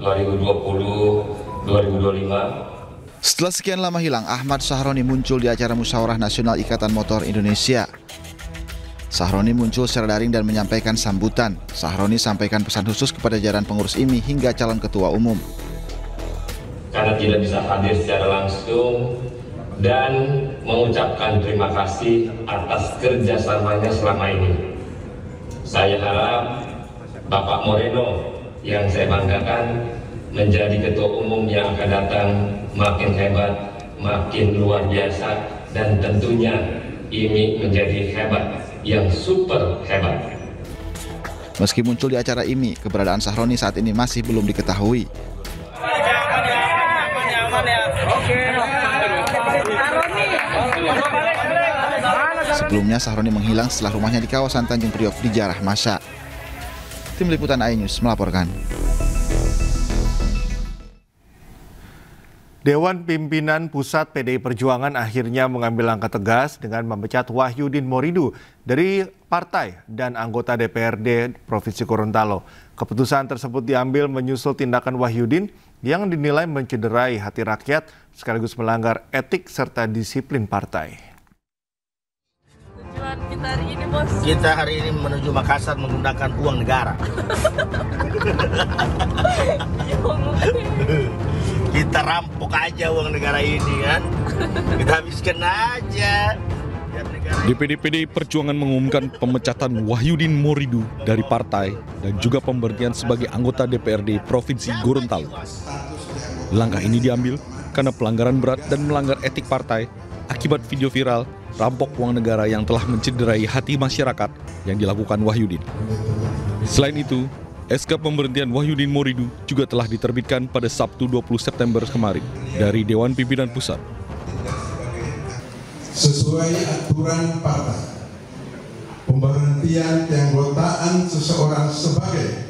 2020-2025. Setelah sekian lama hilang, Ahmad Sahroni muncul di acara Musyawarah Nasional Ikatan Motor Indonesia. Sahroni muncul secara daring dan menyampaikan sambutan. Sahroni sampaikan pesan khusus kepada jajaran pengurus IMI hingga calon ketua umum. Karena tidak bisa hadir secara langsung dan mengucapkan terima kasih atas kerjasamanya selama ini. Saya harap Bapak Moreno yang saya banggakan menjadi ketua umum yang akan datang makin hebat, makin luar biasa, dan tentunya IMI menjadi hebat, yang super hebat. Meski muncul di acara IMI, keberadaan Sahroni saat ini masih belum diketahui. Sebelumnya Sahroni menghilang setelah rumahnya di kawasan Tanjung Priok dijarah massa. Tim Liputan iNews melaporkan. Dewan Pimpinan Pusat PDI Perjuangan akhirnya mengambil langkah tegas dengan memecat Wahyudin Moridu dari partai dan anggota DPRD Provinsi Gorontalo. Keputusan tersebut diambil menyusul tindakan Wahyudin yang dinilai mencederai hati rakyat sekaligus melanggar etik serta disiplin partai. Tujuan kita hari ini, Bos? Kita hari ini menuju Makassar menggunakan uang negara. Kita rampok aja uang negara ini kan. Kita habiskan aja. DPD PDI Perjuangan mengumumkan pemecatan Wahyudin Moridu dari partai dan juga pemberhentian sebagai anggota DPRD Provinsi Gorontalo. Langkah ini diambil karena pelanggaran berat dan melanggar etik partai akibat video viral rampok uang negara yang telah mencederai hati masyarakat yang dilakukan Wahyudin. Selain itu, SK pemberhentian Wahyudin Moridu juga telah diterbitkan pada Sabtu 20 September kemarin dari Dewan Pimpinan Pusat. Sesuai aturan partai, pemberhentian keanggotaan seseorang sebagai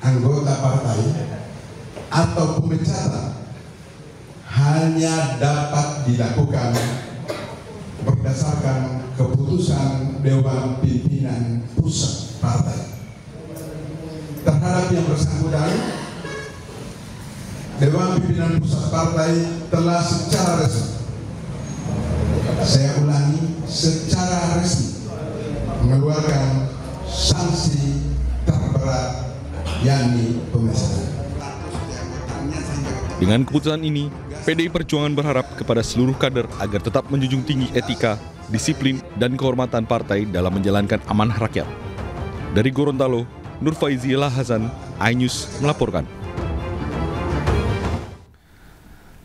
anggota partai atau pemecatan hanya dapat dilakukan berdasarkan keputusan Dewan Pimpinan Pusat Partai. Terhadap yang bersangkutan, Dewan Pimpinan Pusat Partai telah secara resmi, saya ulangi, secara resmi mengeluarkan sanksi terberat, yakni pemecatan. Dengan keputusan ini, PDI Perjuangan berharap kepada seluruh kader agar tetap menjunjung tinggi etika, disiplin, dan kehormatan partai dalam menjalankan amanah rakyat. Dari Gorontalo, Nur Faizi Hasan, iNews melaporkan.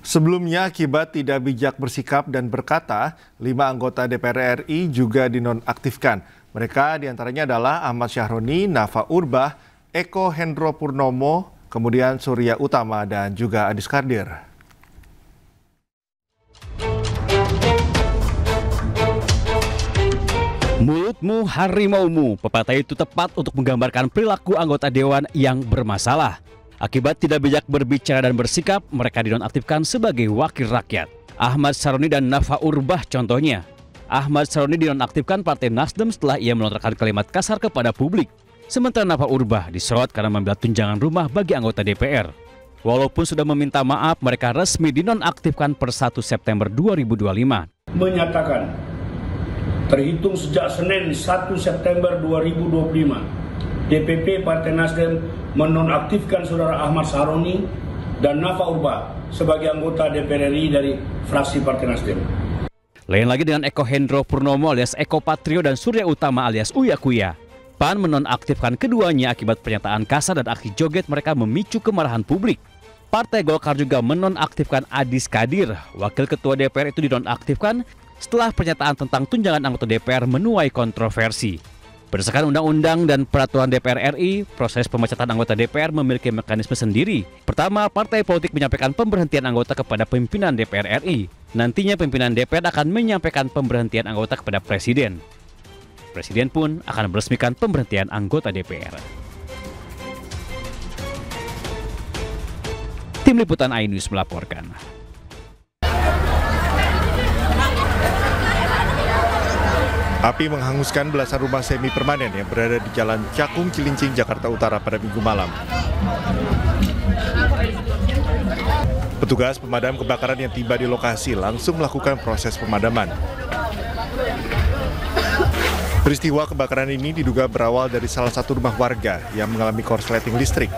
Sebelumnya, akibat tidak bijak bersikap dan berkata, 5 anggota DPR RI juga dinonaktifkan. Mereka diantaranya adalah Ahmad Sahroni, Nafa Urbah, Eko Hendro Purnomo, kemudian Surya Utama, dan juga Adis Kardir. Mulutmu harimaumu, pepatah itu tepat untuk menggambarkan perilaku anggota dewan yang bermasalah. Akibat tidak bijak berbicara dan bersikap, mereka dinonaktifkan sebagai wakil rakyat. Ahmad Sahroni dan Nafa Urbah contohnya. Ahmad Sahroni dinonaktifkan Partai Nasdem setelah ia melontarkan kalimat kasar kepada publik. Sementara Nafa Urbah disorot karena membela tunjangan rumah bagi anggota DPR. Walaupun sudah meminta maaf, mereka resmi dinonaktifkan per 1 September 2025. Menyatakan terhitung sejak Senin 1 September 2025, DPP Partai Nasdem menonaktifkan Saudara Ahmad Sahroni dan Nafa Urbah sebagai anggota DPR RI dari fraksi Partai Nasdem. Lain lagi dengan Eko Hendro Purnomo alias Eko Patrio dan Surya Utama alias Uya Kuya. PAN menonaktifkan keduanya akibat pernyataan kasar dan aksi joget mereka memicu kemarahan publik. Partai Golkar juga menonaktifkan Adis Kardir. Wakil Ketua DPR itu dinonaktifkan setelah pernyataan tentang tunjangan anggota DPR menuai kontroversi. Berdasarkan undang-undang dan peraturan DPR RI, proses pemecatan anggota DPR memiliki mekanisme sendiri. Pertama, partai politik menyampaikan pemberhentian anggota kepada pimpinan DPR RI. Nantinya pimpinan DPR akan menyampaikan pemberhentian anggota kepada Presiden. Presiden pun akan meresmikan pemberhentian anggota DPR. Tim Liputan iNews melaporkan. Api menghanguskan belasan rumah semi permanen yang berada di Jalan Cakung, Cilincing, Jakarta Utara pada Minggu malam. Petugas pemadam kebakaran yang tiba di lokasi langsung melakukan proses pemadaman. Peristiwa kebakaran ini diduga berawal dari salah satu rumah warga yang mengalami korsleting listrik.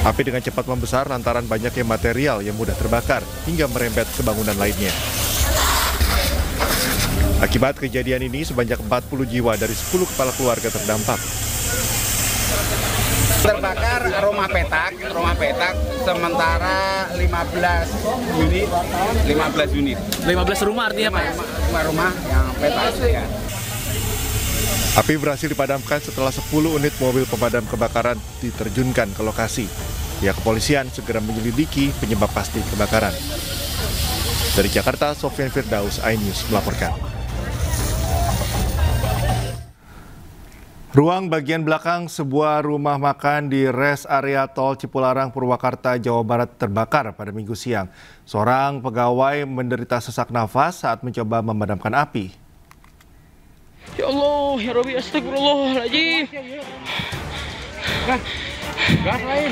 Api dengan cepat membesar lantaran banyaknya material yang mudah terbakar hingga merembet ke bangunan lainnya. Akibat kejadian ini, sebanyak 40 jiwa dari 10 kepala keluarga terdampak. Terbakar rumah petak sementara 15 unit. 15 rumah artinya Pak? Rumah yang petak ya. Api berhasil dipadamkan setelah 10 unit mobil pemadam kebakaran diterjunkan ke lokasi. Pihak kepolisian segera menyelidiki penyebab pasti kebakaran. Dari Jakarta, Sofyan Firdaus, iNews melaporkan. Ruang bagian belakang sebuah rumah makan di res area tol Cipularang, Purwakarta, Jawa Barat terbakar pada Minggu siang. Seorang pegawai menderita sesak nafas saat mencoba memadamkan api. Ya Allah, ya Rabbi, astagfirullahaladzim. Gas lain.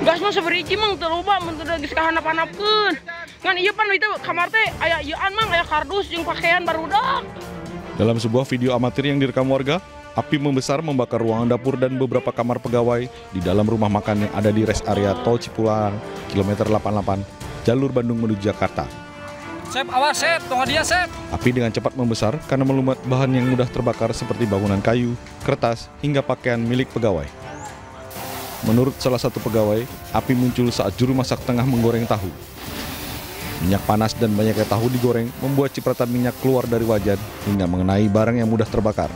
Gas mah seberiji mang terubah mentu geus kahanap-hanapkeun. Ngan ieu pan itu kamar teh aya ieuan mang aya kardus jeung pakaian barudak. Dalam sebuah video amatir yang direkam warga, api membesar membakar ruangan dapur dan beberapa kamar pegawai di dalam rumah makan yang ada di res area tol Cipularang, kilometer 88, jalur Bandung menuju Jakarta. Sep, awas Sep, tunggu dia Sep. Api dengan cepat membesar karena melumat bahan yang mudah terbakar seperti bangunan kayu, kertas, hingga pakaian milik pegawai. Menurut salah satu pegawai, api muncul saat juru masak tengah menggoreng tahu. Minyak panas dan banyaknya tahu digoreng membuat cipratan minyak keluar dari wajan hingga mengenai barang yang mudah terbakar.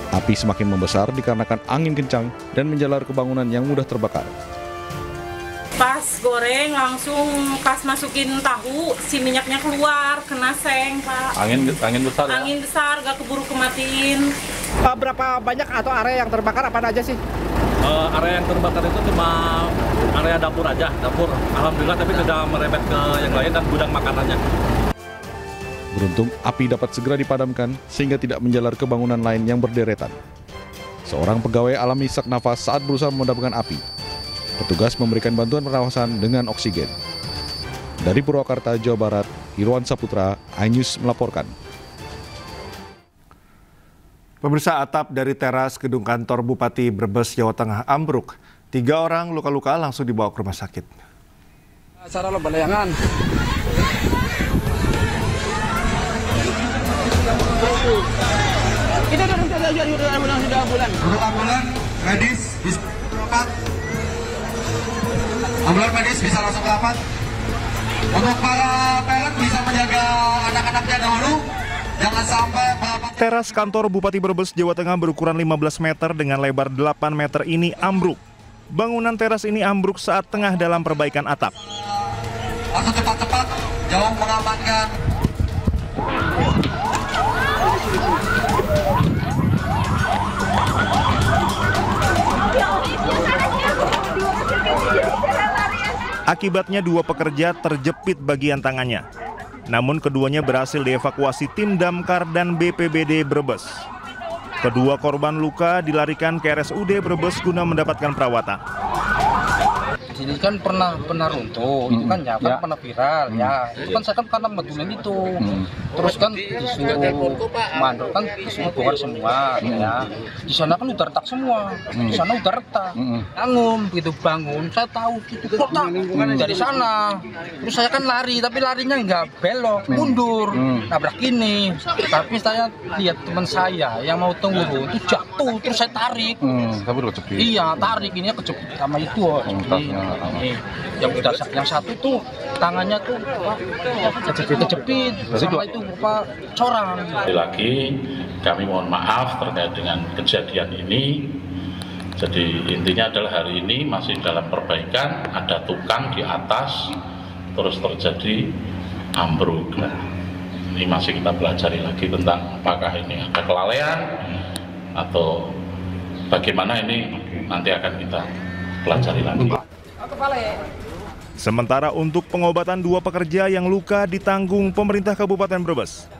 Api semakin membesar dikarenakan angin kencang dan menjalar ke bangunan yang mudah terbakar. Pas goreng langsung pas masukin tahu, si minyaknya keluar, kena seng Pak. Angin besar ya? Angin besar, gak keburu kematiin. Berapa banyak atau area yang terbakar apa aja sih? Area yang terbakar itu cuma area dapur aja, dapur. Alhamdulillah tapi sudah merembet ke yang lain dan gudang makanannya. Beruntung, api dapat segera dipadamkan sehingga tidak menjalar ke bangunan lain yang berderetan. Seorang pegawai alami sesak nafas saat berusaha memadamkan api. Petugas memberikan bantuan pernafasan dengan oksigen. Dari Purwakarta, Jawa Barat, Irwan Saputra, iNews melaporkan. Pemirsa, atap dari teras gedung kantor Bupati Brebes, Jawa Tengah ambruk. 3 orang luka-luka langsung dibawa ke rumah sakit. Acara lo balayangan. Kita sudah ambulan. Untuk ambulan medis bisa rapat. Ambulan medis bisa langsung ke rapat. Untuk para parent bisa menjaga anak-anaknya dahulu. Jangan sampai Teras kantor Bupati Brebes, Jawa Tengah berukuran 15 meter dengan lebar 8 meter ini ambruk. Bangunan teras ini ambruk saat tengah dalam perbaikan atap. Langsung cepat-cepat, jauh mengamankan. Akibatnya 2 pekerja terjepit bagian tangannya. Namun keduanya berhasil dievakuasi tim damkar dan BPBD Brebes. Kedua korban luka dilarikan ke RSUD Brebes guna mendapatkan perawatan. Ini kan pernah runtuh, itu kan ya, kan pernah viral ya. Itu kan saya kan karena betulin itu. Terus kan disuruh mandor kan disuruh bongkar semua ya. Di sana kan udah retak semua. Di sana udah retak. Bangun begitu bangun, saya tahu itu kotak dari sana. Terus saya kan lari, tapi larinya nggak belok, mundur, nabrak ini. Tapi saya lihat teman saya yang mau turun itu jatuh, terus saya tarik. Tapi udah kejepit. Iya, tarik ini kejepit sama itu. Yang satu tuh tangannya tuh kejepit sama itu berupa corang. Lagi kami mohon maaf terkait dengan kejadian ini. Jadi intinya adalah hari ini masih dalam perbaikan, ada tukang di atas terus terjadi ambruk. Ini masih kita pelajari lagi tentang apakah ini ada kelalaian atau bagaimana, ini nanti akan kita pelajari lagi. Sementara untuk pengobatan 2 pekerja yang luka ditanggung pemerintah Kabupaten Brebes.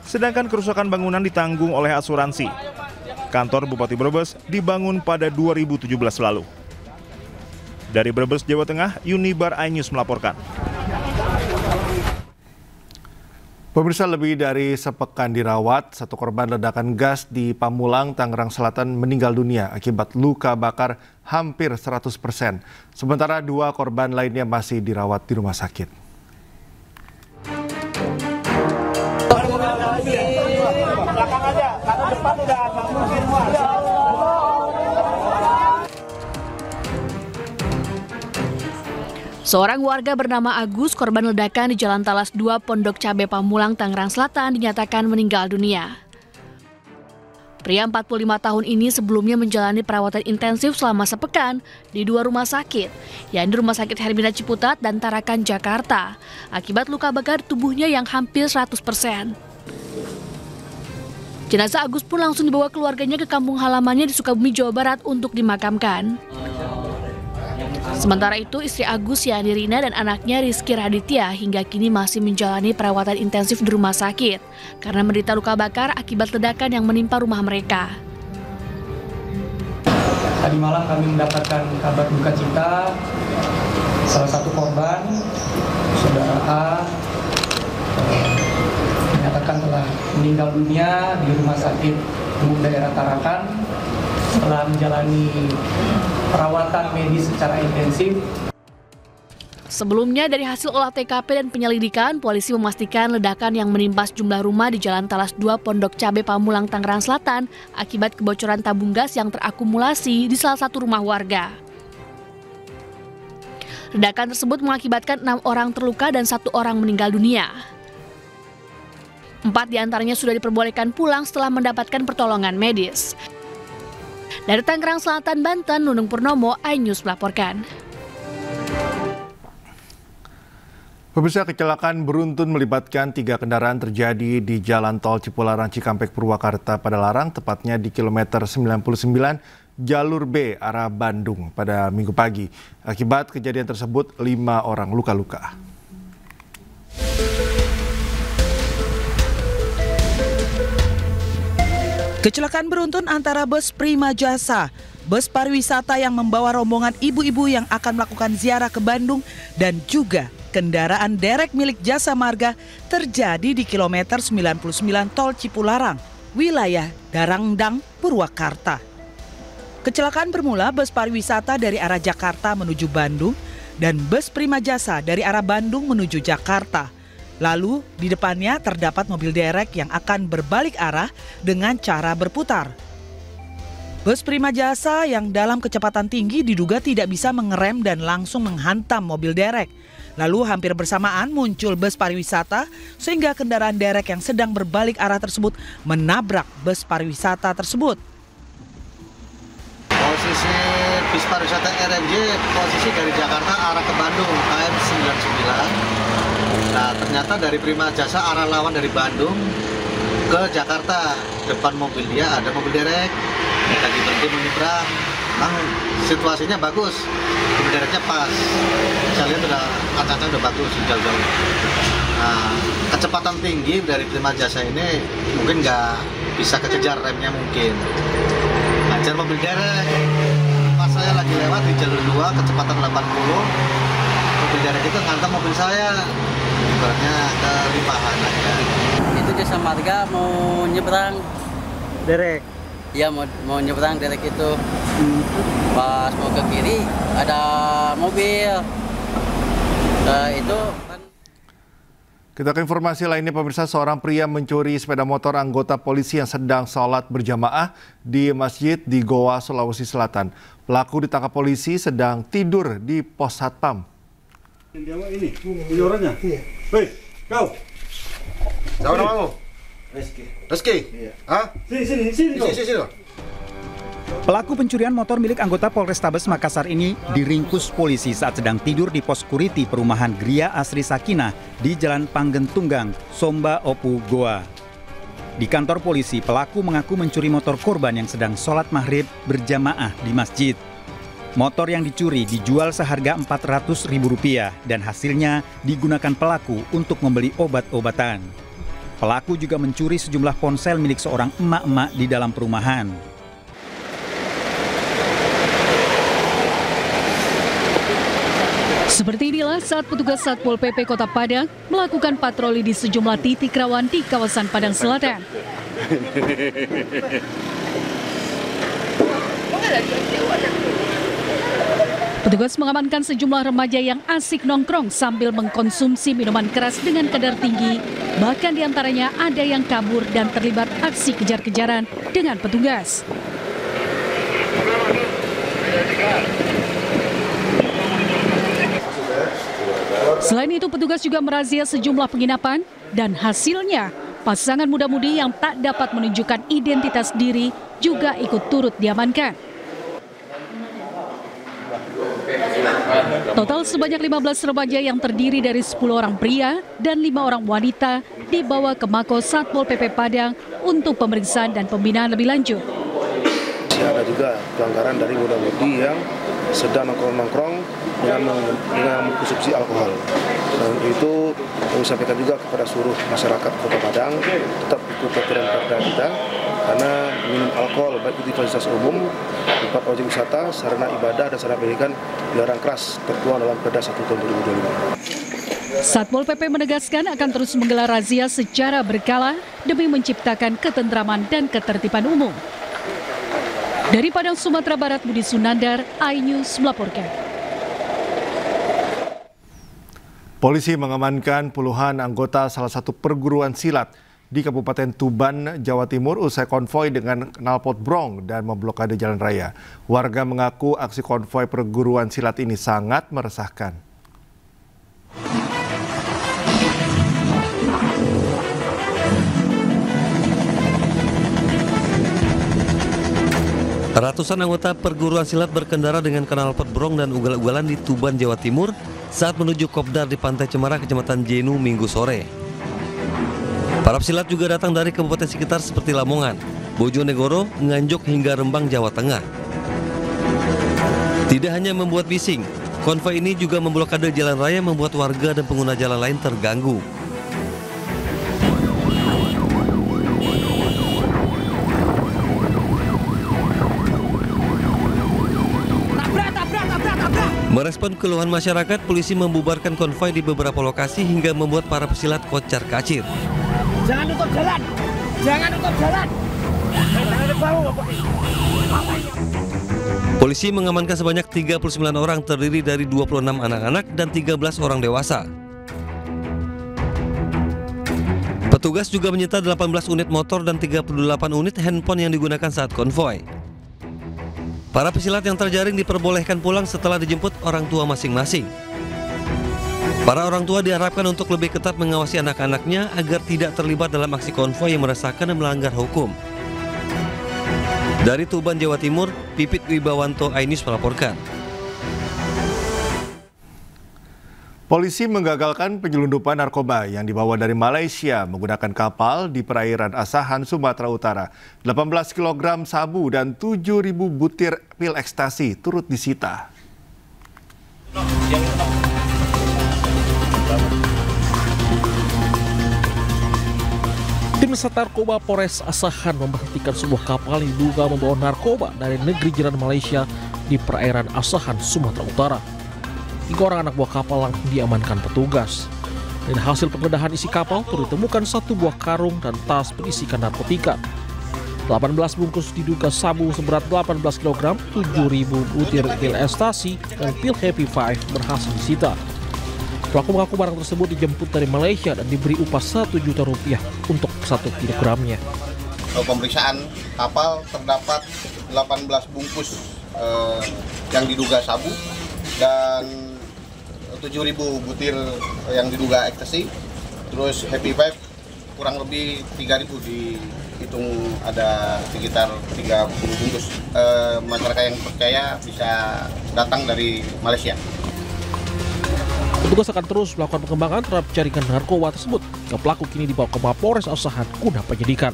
Sedangkan kerusakan bangunan ditanggung oleh asuransi. Kantor Bupati Brebes dibangun pada 2017 lalu. Dari Brebes, Jawa Tengah, Unibar iNews melaporkan. Pemirsa, lebih dari sepekan dirawat, satu korban ledakan gas di Pamulang, Tangerang Selatan meninggal dunia akibat luka bakar hampir 100%. Sementara 2 korban lainnya masih dirawat di rumah sakit. Seorang warga bernama Agus, korban ledakan di Jalan Talas 2, Pondok Cabe Pamulang, Tangerang Selatan, dinyatakan meninggal dunia. Pria 45 tahun ini sebelumnya menjalani perawatan intensif selama sepekan di 2 rumah sakit, yakni Rumah Sakit Hermina Ciputat dan Tarakan, Jakarta, akibat luka bakar tubuhnya yang hampir 100%. Jenazah Agus pun langsung dibawa keluarganya ke kampung halamannya di Sukabumi, Jawa Barat untuk dimakamkan. Sementara itu, istri Agus, yakni Rina, dan anaknya Rizky Raditya hingga kini masih menjalani perawatan intensif di rumah sakit karena menderita luka bakar akibat ledakan yang menimpa rumah mereka. Tadi malam kami mendapatkan kabar duka cita, salah satu korban, saudara A, dinyatakan telah meninggal dunia di rumah sakit umum daerah Tarakan setelah menjalani perawatan medis secara intensif. Sebelumnya, dari hasil olah TKP dan penyelidikan, polisi memastikan ledakan yang menimpa sejumlah rumah di Jalan Talas 2, Pondok Cabe Pamulang, Tangerang Selatan akibat kebocoran tabung gas yang terakumulasi di salah satu rumah warga. Ledakan tersebut mengakibatkan 6 orang terluka dan 1 orang meninggal dunia. 4 diantaranya sudah diperbolehkan pulang setelah mendapatkan pertolongan medis. Dari Tangerang Selatan, Banten, Nunung Purnomo, iNews melaporkan. Pemirsa, kecelakaan beruntun melibatkan 3 kendaraan terjadi di Jalan Tol Cipularang Cikampek Purwakarta Padalarang, tepatnya di kilometer 99 jalur B arah Bandung pada Minggu pagi. Akibat kejadian tersebut, 5 orang luka-luka. Kecelakaan beruntun antara bus Prima Jasa, bus pariwisata yang membawa rombongan ibu-ibu yang akan melakukan ziarah ke Bandung, dan juga kendaraan derek milik Jasa Marga terjadi di kilometer 99 Tol Cipularang, wilayah Darangdang, Purwakarta. Kecelakaan bermula bus pariwisata dari arah Jakarta menuju Bandung dan bus Prima Jasa dari arah Bandung menuju Jakarta. Lalu di depannya terdapat mobil derek yang akan berbalik arah dengan cara berputar. Bus Prima Jasa yang dalam kecepatan tinggi diduga tidak bisa mengerem dan langsung menghantam mobil derek. Lalu hampir bersamaan muncul bus pariwisata sehingga kendaraan derek yang sedang berbalik arah tersebut menabrak bus pariwisata tersebut. Posisi bis pariwisata RMJ posisi dari Jakarta arah ke Bandung KM 99. Nah, ternyata dari Prima Jasa arah lawan dari Bandung ke Jakarta. Depan mobil dia ada mobil derek, lagi berhenti menyeberang. Nah, situasinya bagus, mobil dereknya pas. Saya lihat udah kaca-kaca udah bagus jauh-jauh. Nah, kecepatan tinggi dari Prima Jasa ini mungkin nggak bisa kekejar remnya mungkin. Ngajar mobil derek. Pas saya lagi lewat di jalur 2 kecepatan 80, mobil derek itu ngantam mobil saya. Ibaratnya kelimpahan aja. Itu Jasa Marga mau nyebrang derek. Iya, mau nyebrang derek itu. Pas mau ke kiri ada mobil. Itu Kita ke informasi lainnya, pemirsa. Seorang pria mencuri sepeda motor anggota polisi yang sedang sholat berjamaah di masjid di Goa, Sulawesi Selatan. Pelaku ditangkap polisi sedang tidur di pos satpam. Ini orangnya. Hei, kau. Siapa namamu? Rizky. Iya. Hah? Sini. Pelaku pencurian motor milik anggota Polrestabes Makassar ini diringkus polisi saat sedang tidur di pos security perumahan Gria Asri Sakinah di Jalan Panggentunggang, Somba Opu, Goa. Di kantor polisi, pelaku mengaku mencuri motor korban yang sedang sholat maghrib berjamaah di masjid. Motor yang dicuri dijual seharga Rp400.000 dan hasilnya digunakan pelaku untuk membeli obat-obatan. Pelaku juga mencuri sejumlah ponsel milik seorang emak-emak di dalam perumahan. Seperti inilah saat petugas Satpol PP Kota Padang melakukan patroli di sejumlah titik rawan di kawasan Padang Selatan. Petugas mengamankan sejumlah remaja yang asik nongkrong sambil mengkonsumsi minuman keras dengan kadar tinggi. Bahkan diantaranya ada yang kabur dan terlibat aksi kejar-kejaran dengan petugas. Selain itu, petugas juga merazia sejumlah penginapan dan hasilnya pasangan muda-mudi yang tak dapat menunjukkan identitas diri juga ikut turut diamankan. Total sebanyak 15 remaja yang terdiri dari 10 orang pria dan 5 orang wanita dibawa ke Mako Satpol PP Padang untuk pemeriksaan dan pembinaan lebih lanjut. Ada juga pelanggaran dari muda-mudi yang sedang nongkrong-nongkrong dengan mengkonsumsi alkohol. Dan itu kami sampaikan juga kepada seluruh masyarakat Kota Padang tetap ikut aturan perda kita, karena minum alkohol baik di fasilitas umum, tempat objek wisata, sarana ibadah dan sarana pendidikan dilarang keras tertuang dalam Perda 1 tahun 2025. Satpol PP menegaskan akan terus menggelar razia secara berkala demi menciptakan ketentraman dan ketertiban umum. Dari Padang, Sumatera Barat, Budi Sunandar, iNews melaporkan. Polisi mengamankan puluhan anggota salah satu perguruan silat di Kabupaten Tuban, Jawa Timur usai konvoi dengan knalpot brong dan memblokade jalan raya. Warga mengaku aksi konvoi perguruan silat ini sangat meresahkan. Ratusan anggota perguruan silat berkendara dengan knalpot brong dan ugal-ugalan di Tuban, Jawa Timur saat menuju kopdar di Pantai Cemara, Kecamatan Jenu, Minggu sore. Para pesilat juga datang dari kabupaten sekitar seperti Lamongan, Bojonegoro, Nganjuk hingga Rembang, Jawa Tengah. Tidak hanya membuat bising, konvoi ini juga memblokade jalan raya membuat warga dan pengguna jalan lain terganggu. Merespon keluhan masyarakat, polisi membubarkan konvoi di beberapa lokasi hingga membuat para pesilat kocar-kacir. Jangan tutup jalan, jangan tutup jalan. Polisi mengamankan sebanyak 39 orang terdiri dari 26 anak-anak dan 13 orang dewasa. Petugas juga menyita 18 unit motor dan 38 unit handphone yang digunakan saat konvoi. Para pesilat yang terjaring diperbolehkan pulang setelah dijemput orang tua masing-masing. Para orang tua diharapkan untuk lebih ketat mengawasi anak-anaknya agar tidak terlibat dalam aksi konvoi yang meresahkan dan melanggar hukum. Dari Tuban, Jawa Timur, Pipit Wibawanto, iNews melaporkan. Polisi menggagalkan penyelundupan narkoba yang dibawa dari Malaysia menggunakan kapal di perairan Asahan, Sumatera Utara. 18 kg sabu dan 7.000 butir pil ekstasi turut disita. Tim Sat Narkoba Polres Asahan memberhentikan sebuah kapal yang diduga membawa narkoba dari negeri jiran Malaysia di perairan Asahan, Sumatera Utara. 3 orang anak buah kapal langsung diamankan petugas. Dan hasil penggeledahan isi kapal turut ditemukan 1 buah karung dan tas berisikan narkotika. 18 bungkus diduga sabu seberat 18 kg, 7.000 butir pil ekstasi dan pil Happy Five berhasil disita. Pelaku mengaku barang tersebut dijemput dari Malaysia dan diberi upah Rp1 juta untuk 1 kilogramnya. Pemeriksaan kapal terdapat 18 bungkus yang diduga sabu dan 7.000 butir yang diduga ekstasi, terus Happy Five kurang lebih 3.000, dihitung ada sekitar 30 bungkus. Masyarakat yang percaya bisa datang dari Malaysia. Petugas akan terus melakukan pengembangan terhadap jaringan narkoba tersebut. Pelaku kini dibawa ke Mapolres Asahan guna penyidikan.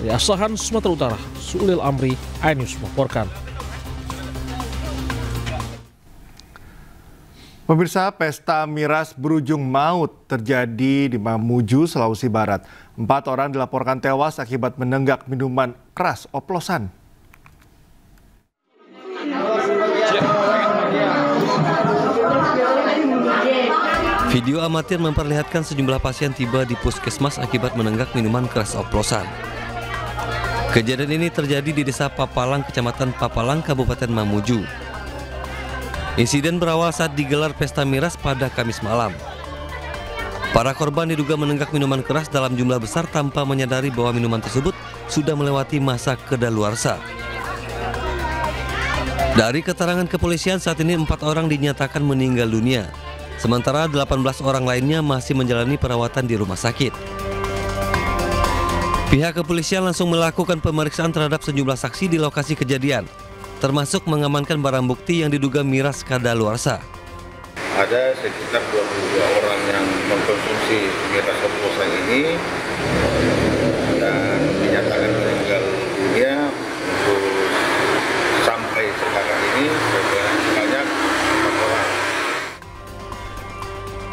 Dari Asahan, Sumatera Utara, Sulil Amri, iNews melaporkan. Pemirsa, pesta miras berujung maut terjadi di Mamuju, Sulawesi Barat. 4 orang dilaporkan tewas akibat menenggak minuman keras oplosan. Video amatir memperlihatkan sejumlah pasien tiba di puskesmas akibat menenggak minuman keras oplosan. Kejadian ini terjadi di Desa Papalang, Kecamatan Papalang, Kabupaten Mamuju. Insiden berawal saat digelar pesta miras pada Kamis malam. Para korban diduga menenggak minuman keras dalam jumlah besar tanpa menyadari bahwa minuman tersebut sudah melewati masa kedaluarsa. Dari keterangan kepolisian, saat ini 4 orang dinyatakan meninggal dunia. Sementara 18 orang lainnya masih menjalani perawatan di rumah sakit. Pihak kepolisian langsung melakukan pemeriksaan terhadap sejumlah saksi di lokasi kejadian, termasuk mengamankan barang bukti yang diduga miras kadaluarsa. Ada sekitar 22 orang yang mengkonsumsi miras oplosan ini dan dinyatakan meninggal dunia. Untuk sampai sekarang ini banyak 4 orang.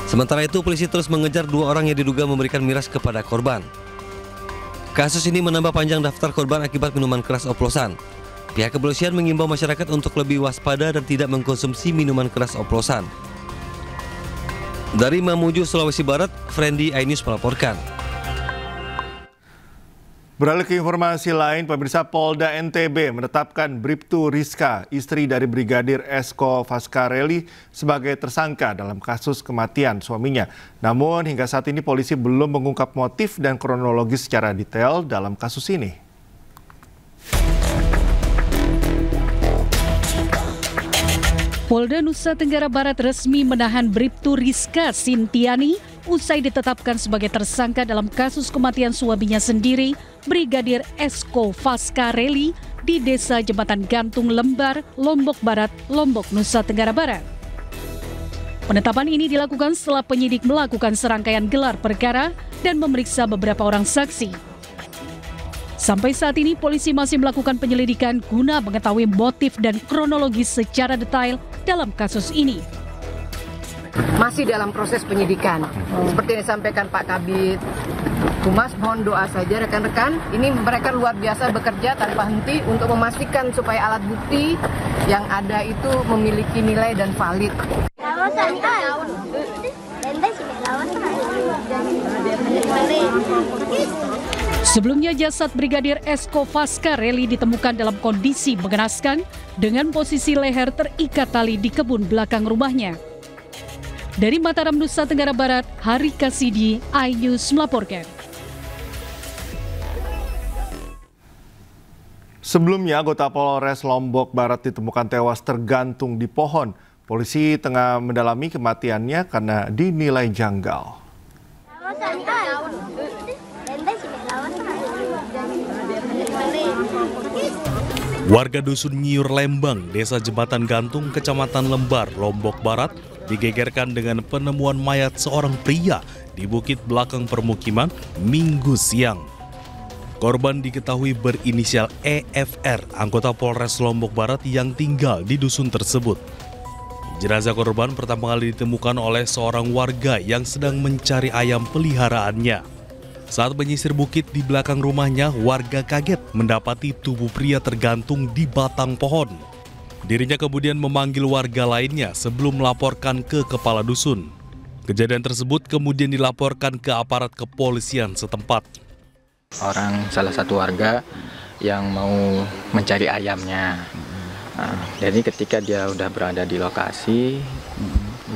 Sementara itu, polisi terus mengejar 2 orang yang diduga memberikan miras kepada korban. Kasus ini menambah panjang daftar korban akibat minuman keras oplosan. Pihak kepolisian mengimbau masyarakat untuk lebih waspada dan tidak mengkonsumsi minuman keras oplosan. Dari Mamuju, Sulawesi Barat, Friendly iNews melaporkan. Beralih ke informasi lain, pemirsa, Polda NTB menetapkan Bribtu Rizka, istri dari Brigadir Esko Faskareli, sebagai tersangka dalam kasus kematian suaminya. Namun hingga saat ini polisi belum mengungkap motif dan kronologis secara detail dalam kasus ini. Polda Nusa Tenggara Barat resmi menahan Bribtu Rizka Sintiani usai ditetapkan sebagai tersangka dalam kasus kematian suaminya sendiri, Brigadir Esko Faskareli, di Desa Jembatan Gantung Lembar, Lombok Barat, Lombok, Nusa Tenggara Barat. Penetapan ini dilakukan setelah penyidik melakukan serangkaian gelar perkara dan memeriksa beberapa orang saksi. Sampai saat ini polisi masih melakukan penyelidikan guna mengetahui motif dan kronologis secara detail dalam kasus ini. Masih dalam proses penyidikan. Seperti yang disampaikan Pak Kabid Humas, mohon doa saja rekan-rekan. Ini mereka luar biasa bekerja tanpa henti untuk memastikan supaya alat bukti yang ada itu memiliki nilai dan valid. Sebelumnya jasad Brigadir Esko Faskareli ditemukan dalam kondisi mengenaskan dengan posisi leher terikat tali di kebun belakang rumahnya. Dari Mataram, Nusa Tenggara Barat, Hari Kasidi, iNews melaporkan. Sebelumnya, anggota Polres Lombok Barat ditemukan tewas tergantung di pohon. Polisi tengah mendalami kematiannya karena dinilai janggal. Warga Dusun Nyiur Lembang, Desa Jembatan Gantung, Kecamatan Lembar, Lombok Barat, digegerkan dengan penemuan mayat seorang pria di bukit belakang permukiman Minggu siang. Korban diketahui berinisial EFR, anggota Polres Lombok Barat yang tinggal di dusun tersebut. Jenazah korban pertama kali ditemukan oleh seorang warga yang sedang mencari ayam peliharaannya. Saat menyisir bukit di belakang rumahnya, warga kaget mendapati tubuh pria tergantung di batang pohon. Dirinya kemudian memanggil warga lainnya sebelum melaporkan ke kepala dusun. Kejadian tersebut kemudian dilaporkan ke aparat kepolisian setempat. Salah satu warga yang mau mencari ayamnya. Jadi ketika dia udah berada di lokasi,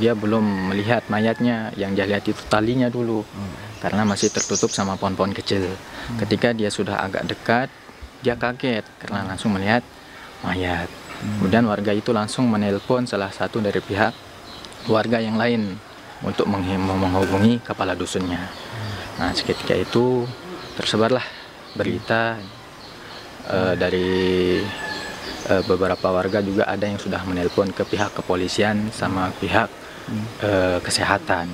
dia belum melihat mayatnya. Yang dia lihat itu talinya dulu. Karena masih tertutup sama pohon-pohon kecil. Ketika dia sudah agak dekat, dia kaget karena langsung melihat mayat. Kemudian warga itu langsung menelpon salah satu dari pihak warga yang lain untuk menghubungi kepala dusunnya. Nah, seketika itu tersebarlah berita dari beberapa warga, juga ada yang sudah menelpon ke pihak kepolisian sama pihak kesehatan.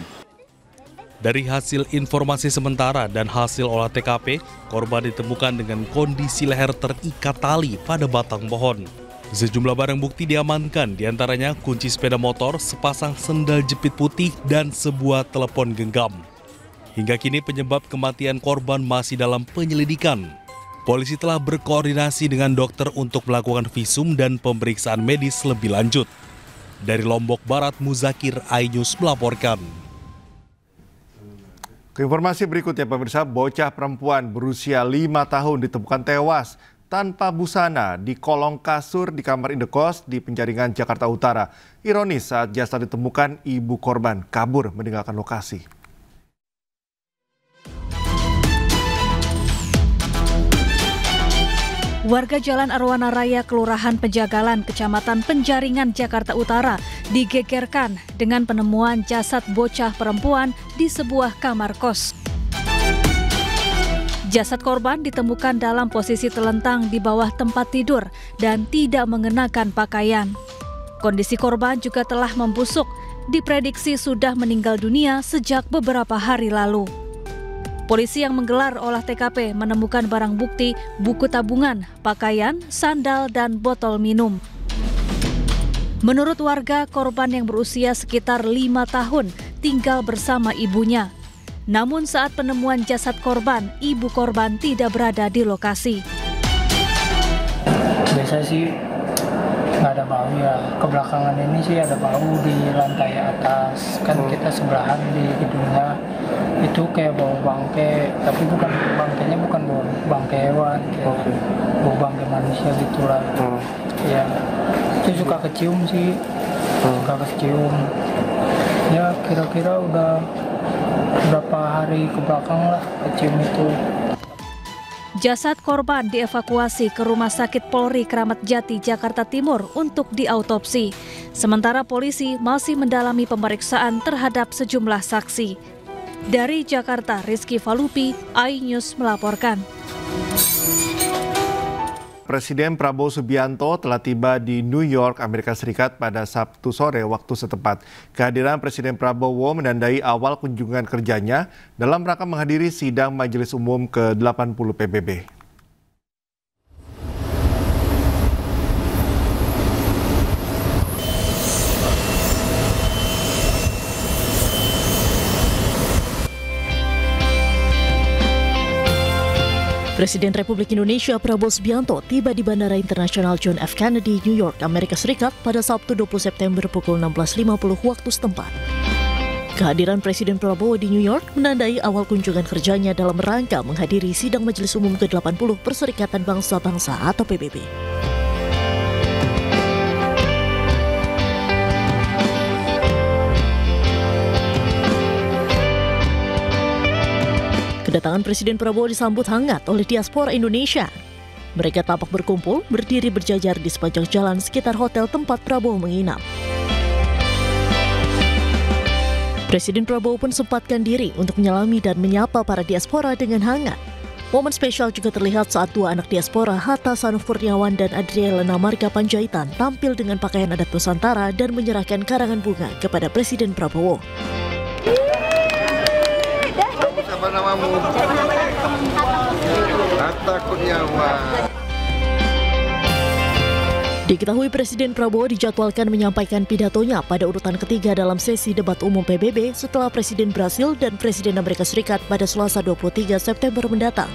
Dari hasil informasi sementara dan hasil olah TKP, korban ditemukan dengan kondisi leher terikat tali pada batang pohon. Sejumlah barang bukti diamankan, diantaranya kunci sepeda motor, sepasang sendal jepit putih, dan sebuah telepon genggam. Hingga kini penyebab kematian korban masih dalam penyelidikan. Polisi telah berkoordinasi dengan dokter untuk melakukan visum dan pemeriksaan medis lebih lanjut. Dari Lombok Barat, Muzakir, iNews melaporkan. Keinformasi berikutnya pemirsa, bocah perempuan berusia 5 tahun ditemukan tewas tanpa busana di kolong kasur di kamar indekos di Penjaringan, Jakarta Utara. Ironis saat jasad ditemukan, ibu korban kabur meninggalkan lokasi. Warga Jalan Arwana Raya, Kelurahan Pejagalan, Kecamatan Penjaringan, Jakarta Utara digegerkan dengan penemuan jasad bocah perempuan di sebuah kamar kos. Jasad korban ditemukan dalam posisi telentang di bawah tempat tidur dan tidak mengenakan pakaian. Kondisi korban juga telah membusuk, diprediksi sudah meninggal dunia sejak beberapa hari lalu. Polisi yang menggelar olah TKP menemukan barang bukti, buku tabungan, pakaian, sandal, dan botol minum. Menurut warga, korban yang berusia sekitar 5 tahun tinggal bersama ibunya. Namun saat penemuan jasad korban, ibu korban tidak berada di lokasi. Biasa sih nggak ada bau ya. Kebelakangan ini sih ada bau di lantai atas. Kan kita sebelahan di gedungnya. Itu kayak bau bangke, tapi bukan bangkainya bukan bau bangke hewan, bau bangke manusia gitulah. Ya, itu suka kecium sih, suka kecium. Ya kira-kira udah berapa hari ke belakang lah kecium itu. Jasad korban dievakuasi ke Rumah Sakit Polri Kramat Jati, Jakarta Timur untuk diautopsi. Sementara polisi masih mendalami pemeriksaan terhadap sejumlah saksi. Dari Jakarta, Rizky Falupi, iNews melaporkan. Presiden Prabowo Subianto telah tiba di New York, Amerika Serikat pada Sabtu sore waktu setempat. Kehadiran Presiden Prabowo menandai awal kunjungan kerjanya dalam rangka menghadiri sidang Majelis Umum ke-80 PBB. Presiden Republik Indonesia Prabowo Subianto tiba di Bandara Internasional John F. Kennedy, New York, Amerika Serikat pada Sabtu 20 September pukul 16.50 waktu setempat. Kehadiran Presiden Prabowo di New York menandai awal kunjungan kerjanya dalam rangka menghadiri sidang Majelis Umum ke-80 Perserikatan Bangsa-Bangsa atau PBB. Kedatangan Presiden Prabowo disambut hangat oleh diaspora Indonesia. Mereka tampak berkumpul, berdiri berjajar di sepanjang jalan sekitar hotel tempat Prabowo menginap. Presiden Prabowo pun sempatkan diri untuk menyalami dan menyapa para diaspora dengan hangat. Momen spesial juga terlihat saat dua anak diaspora, Hatta Sanuf Kurniawan dan Adriana Marga Panjaitan, tampil dengan pakaian adat Nusantara dan menyerahkan karangan bunga kepada Presiden Prabowo. Apa namamu? Hatta Kurniawan. Diketahui Presiden Prabowo dijadwalkan menyampaikan pidatonya pada urutan ketiga dalam sesi debat umum PBB setelah Presiden Brasil dan Presiden Amerika Serikat pada Selasa 23 September mendatang.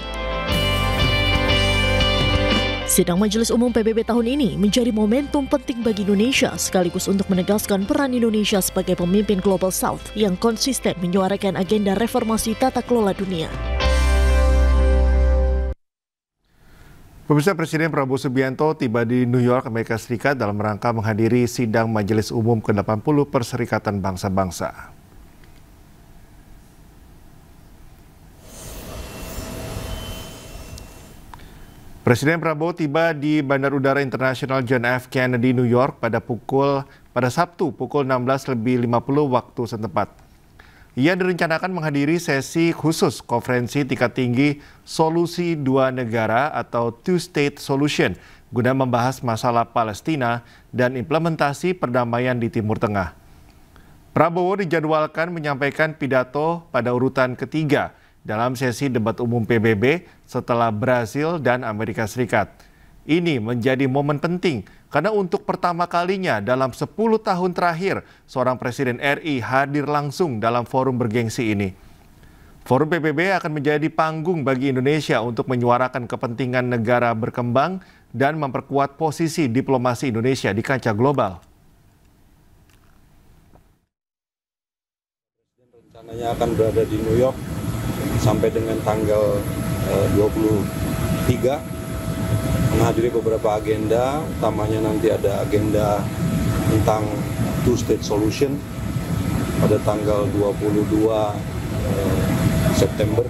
Sidang Majelis Umum PBB tahun ini menjadi momentum penting bagi Indonesia sekaligus untuk menegaskan peran Indonesia sebagai pemimpin Global South yang konsisten menyuarakan agenda reformasi tata kelola dunia. Pemirsa, Presiden Prabowo Subianto tiba di New York, Amerika Serikat dalam rangka menghadiri sidang Majelis Umum ke-80 Perserikatan Bangsa-Bangsa. Presiden Prabowo tiba di Bandar Udara Internasional John F. Kennedy, New York pada Sabtu pukul 16.50 waktu setempat. Ia direncanakan menghadiri sesi khusus konferensi tingkat tinggi Solusi Dua Negara atau Two-State Solution guna membahas masalah Palestina dan implementasi perdamaian di Timur Tengah. Prabowo dijadwalkan menyampaikan pidato pada urutan ketiga dalam sesi debat umum PBB setelah Brasil dan Amerika Serikat. Ini menjadi momen penting karena untuk pertama kalinya dalam 10 tahun terakhir seorang Presiden RI hadir langsung dalam forum bergengsi ini. Forum PBB akan menjadi panggung bagi Indonesia untuk menyuarakan kepentingan negara berkembang dan memperkuat posisi diplomasi Indonesia di kancah global. Rencananya akan berada di New York sampai dengan tanggal 23 menghadiri beberapa agenda, utamanya nanti ada agenda tentang two-state solution pada tanggal 22 September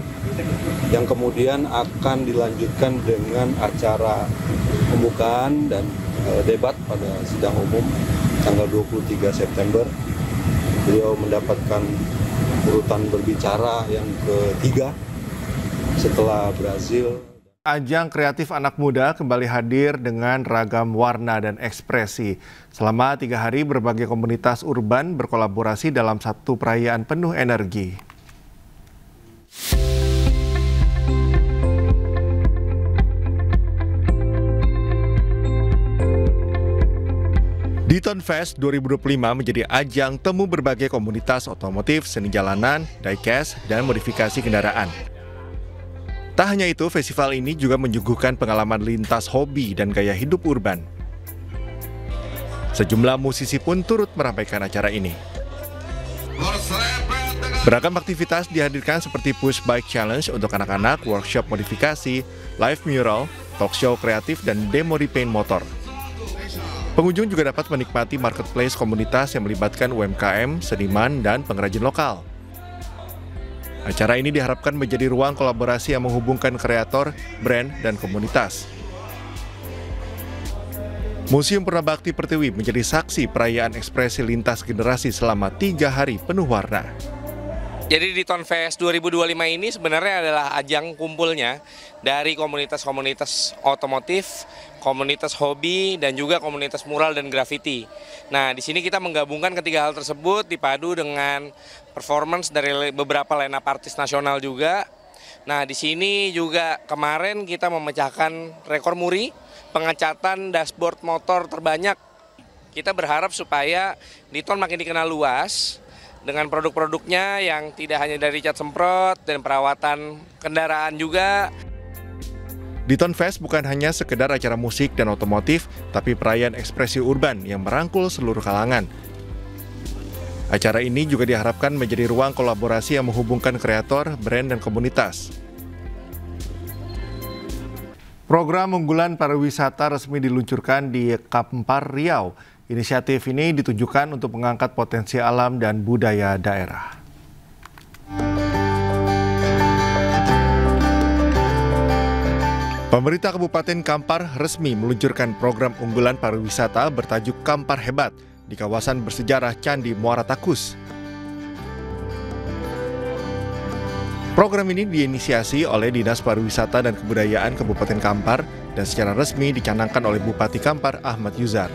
yang kemudian akan dilanjutkan dengan acara pembukaan dan debat pada sidang umum tanggal 23 September. Beliau mendapatkan urutan berbicara yang ketiga setelah Brazil. Ajang kreatif anak muda kembali hadir dengan ragam warna dan ekspresi. Selama 3 hari berbagai komunitas urban berkolaborasi dalam satu perayaan penuh energi. Diton Fest 2025 menjadi ajang temu berbagai komunitas otomotif, seni jalanan, diecast, dan modifikasi kendaraan. Tak hanya itu, festival ini juga menyuguhkan pengalaman lintas hobi dan gaya hidup urban. Sejumlah musisi pun turut meramaikan acara ini. Beragam aktivitas dihadirkan seperti push bike challenge untuk anak-anak, workshop modifikasi, live mural, talk show kreatif, dan demo repaint motor. Pengunjung juga dapat menikmati marketplace komunitas yang melibatkan UMKM, seniman, dan pengrajin lokal. Acara ini diharapkan menjadi ruang kolaborasi yang menghubungkan kreator, brand, dan komunitas. Museum Purnabakti Pertiwi menjadi saksi perayaan ekspresi lintas generasi selama 3 hari penuh warna. Jadi Diton Fest 2025 ini sebenarnya adalah ajang kumpulnya dari komunitas-komunitas otomotif, komunitas hobi, dan juga komunitas mural dan graffiti. Nah, di sini kita menggabungkan ketiga hal tersebut dipadu dengan performance dari beberapa line-up artis nasional juga. Nah, di sini juga kemarin kita memecahkan rekor muri pengecatan dashboard motor terbanyak. Kita berharap supaya Diton makin dikenal luas dengan produk-produknya yang tidak hanya dari cat semprot dan perawatan kendaraan juga. Diton Fest bukan hanya sekedar acara musik dan otomotif, tapi perayaan ekspresi urban yang merangkul seluruh kalangan. Acara ini juga diharapkan menjadi ruang kolaborasi yang menghubungkan kreator, brand, dan komunitas. Program unggulan pariwisata resmi diluncurkan di Kampar Riau. Inisiatif ini ditujukan untuk mengangkat potensi alam dan budaya daerah. Pemerintah Kabupaten Kampar resmi meluncurkan program unggulan pariwisata bertajuk Kampar Hebat di kawasan bersejarah Candi Muara Takus. Program ini diinisiasi oleh Dinas Pariwisata dan Kebudayaan Kabupaten Kampar dan secara resmi dicanangkan oleh Bupati Kampar Ahmad Yuzar.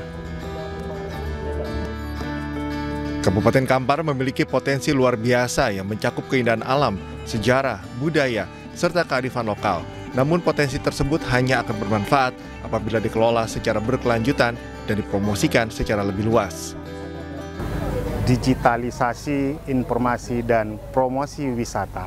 Kabupaten Kampar memiliki potensi luar biasa yang mencakup keindahan alam, sejarah, budaya, serta kearifan lokal. Namun potensi tersebut hanya akan bermanfaat apabila dikelola secara berkelanjutan dan dipromosikan secara lebih luas. Digitalisasi informasi dan promosi wisata,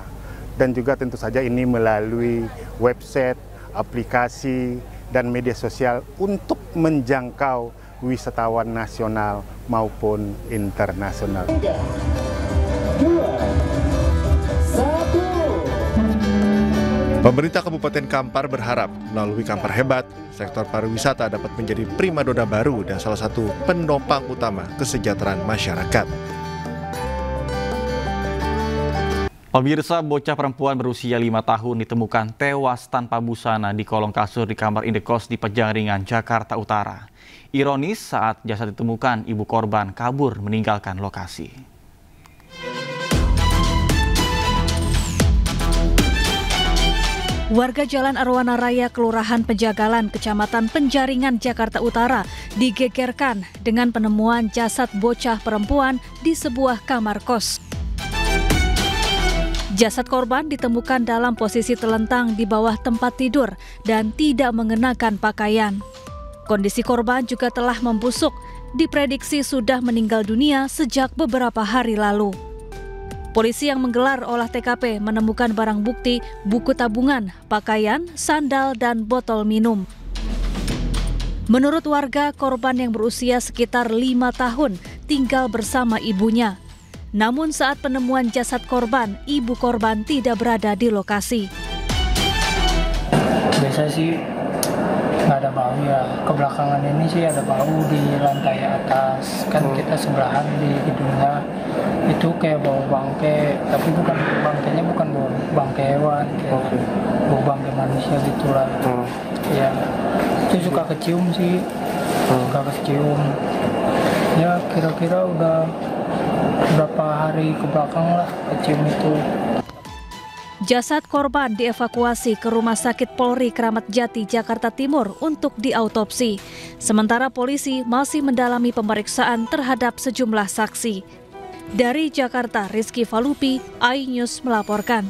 dan juga tentu saja ini melalui website, aplikasi, dan media sosial untuk menjangkau wisatawan nasional maupun internasional. 3, 2, 1. Pemerintah Kabupaten Kampar berharap melalui Kampar Hebat, sektor pariwisata dapat menjadi primadona baru dan salah satu penopang utama kesejahteraan masyarakat. Pemirsa, bocah perempuan berusia 5 tahun ditemukan tewas tanpa busana di kolong kasur di kamar indekos di Penjaringan, Jakarta Utara. Ironis, saat jasad ditemukan, ibu korban kabur meninggalkan lokasi. Warga Jalan Arwana Raya, Kelurahan Penjagalan, Kecamatan Penjaringan, Jakarta Utara digegerkan dengan penemuan jasad bocah perempuan di sebuah kamar kos. Jasad korban ditemukan dalam posisi telentang di bawah tempat tidur dan tidak mengenakan pakaian. Kondisi korban juga telah membusuk, diprediksi sudah meninggal dunia sejak beberapa hari lalu. Polisi yang menggelar olah TKP menemukan barang bukti, buku tabungan, pakaian, sandal, dan botol minum. Menurut warga, korban yang berusia sekitar 5 tahun tinggal bersama ibunya. Namun saat penemuan jasad korban, ibu korban tidak berada di lokasi. Biasa sih nggak ada bau ya. Kebelakangan ini sih ada bau di lantai atas. Kan kita sebelahan di gedungnya. Itu kayak bau bangke, tapi bukan bangkainya bukan bau bangke hewan, kayak bau bangke manusia gitulah. Ya, itu suka kecium sih, suka kecium. Ya kira-kira udah berapa hari ke belakang lah kecium itu. Jasad korban dievakuasi ke Rumah Sakit Polri Kramat Jati, Jakarta Timur untuk diautopsi. Sementara polisi masih mendalami pemeriksaan terhadap sejumlah saksi. Dari Jakarta, Rizky Falupi, iNews melaporkan.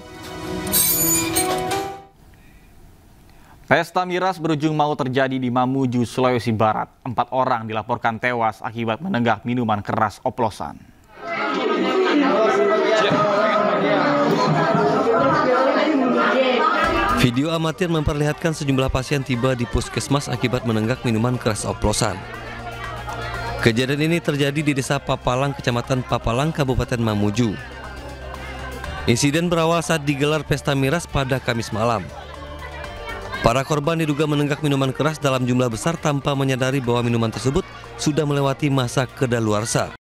Pesta miras berujung maut terjadi di Mamuju, Sulawesi Barat. 4 orang dilaporkan tewas akibat menenggak minuman keras oplosan. Video amatir memperlihatkan sejumlah pasien tiba di puskesmas akibat menenggak minuman keras oplosan. Kejadian ini terjadi di Desa Papalang, Kecamatan Papalang, Kabupaten Mamuju. Insiden berawal saat digelar pesta miras pada Kamis malam. Para korban diduga menenggak minuman keras dalam jumlah besar tanpa menyadari bahwa minuman tersebut sudah melewati masa kedaluarsa.